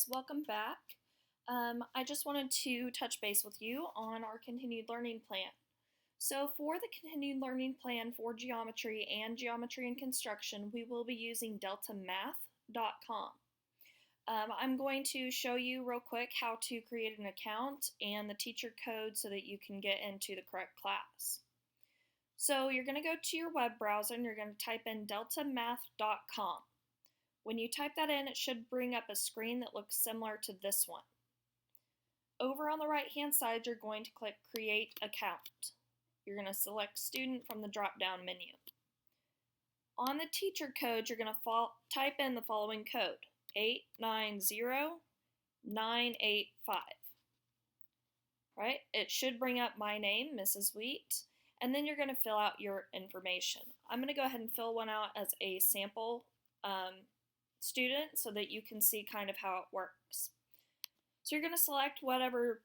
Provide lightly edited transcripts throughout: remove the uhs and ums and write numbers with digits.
Welcome back. I just wanted to touch base with you on our continued learning plan. So for the continued learning plan for geometry and geometry and construction, we will be using deltamath.com. I'm going to show you real quick how to create an account and the teacher code so that you can get into the correct class. So you're going to go to your web browser and you're going to type in deltamath.com. When you type that in, it should bring up a screen that looks similar to this one. Over on the right-hand side, you're going to click Create Account. You're going to select Student from the drop-down menu. On the teacher code, you're going to type in the following code, 890985. Right? It should bring up my name, Mrs. Wheat, and then you're going to fill out your information. I'm going to go ahead and fill one out as a sample student so that you can see kind of how it works. So you're going to select whatever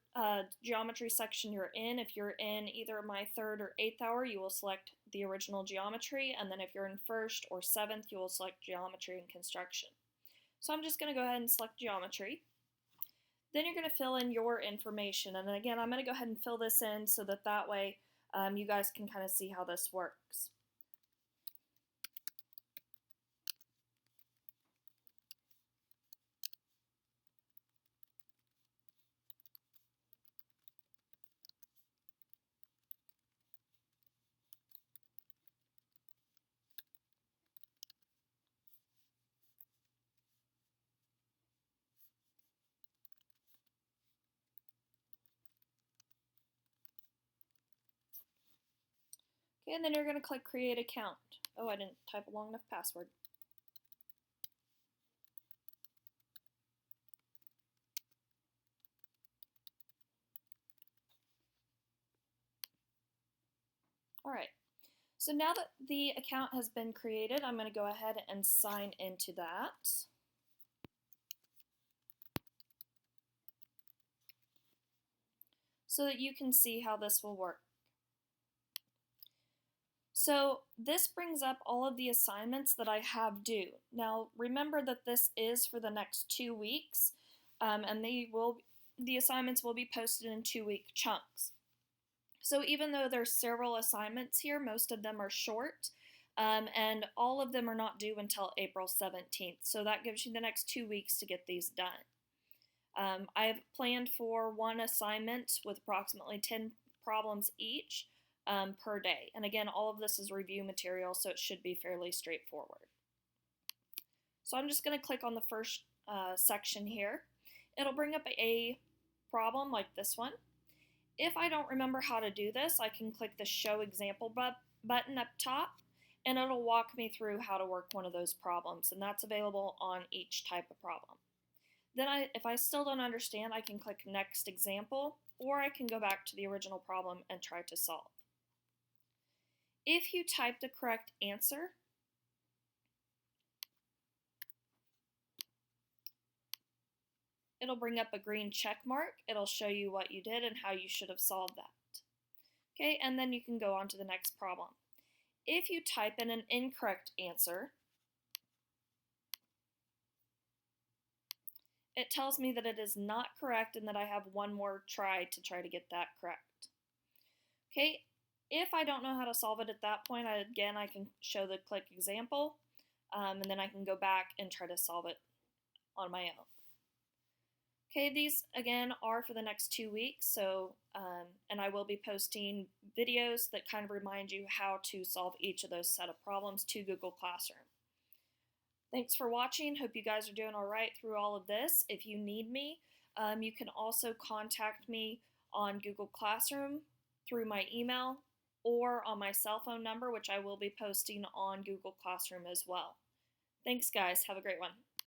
geometry section you're in. If you're in either my 3rd or 8th hour, you will select the original geometry, and then if you're in 1st or 7th, you will select geometry and construction. So I'm just going to go ahead and select geometry. Then you're going to fill in your information, and again, I'm going to go ahead and fill this in so that way you guys can kind of see how this works. Okay, and then you're going to click Create Account. Oh, I didn't type a long enough password. Alright, so now that the account has been created, I'm going to go ahead and sign into that. So that you can see how this will work. So this brings up all of the assignments that I have due. Now remember that this is for the next 2 weeks, and the assignments will be posted in 2-week chunks. So even though there's several assignments here, most of them are short, and all of them are not due until April 17th. So that gives you the next 2 weeks to get these done. I have planned for one assignment with approximately 10 problems each per day. And again, all of this is review material, so it should be fairly straightforward. So I'm just going to click on the first section here. It'll bring up a problem like this one. If I don't remember how to do this, I can click the Show Example button up top, and it'll walk me through how to work one of those problems, and that's available on each type of problem. Then if I still don't understand, I can click Next Example, or I can go back to the original problem and try to solve. If you type the correct answer, it'll bring up a green check mark. It'll show you what you did and how you should have solved that. Okay, and then you can go on to the next problem. If you type in an incorrect answer, it tells me that it is not correct and that I have one more try to get that correct. Okay, if I don't know how to solve it at that point, I can show the click example, and then I can go back and try to solve it on my own. Okay, these again are for the next 2 weeks, so and I will be posting videos that kind of remind you how to solve each of those set of problems to Google Classroom. Thanks for watching. Hope you guys are doing all right through all of this. If you need me, you can also contact me on Google Classroom through my email or on my cell phone number, which I will be posting on Google Classroom as well. Thanks, guys. Have a great one.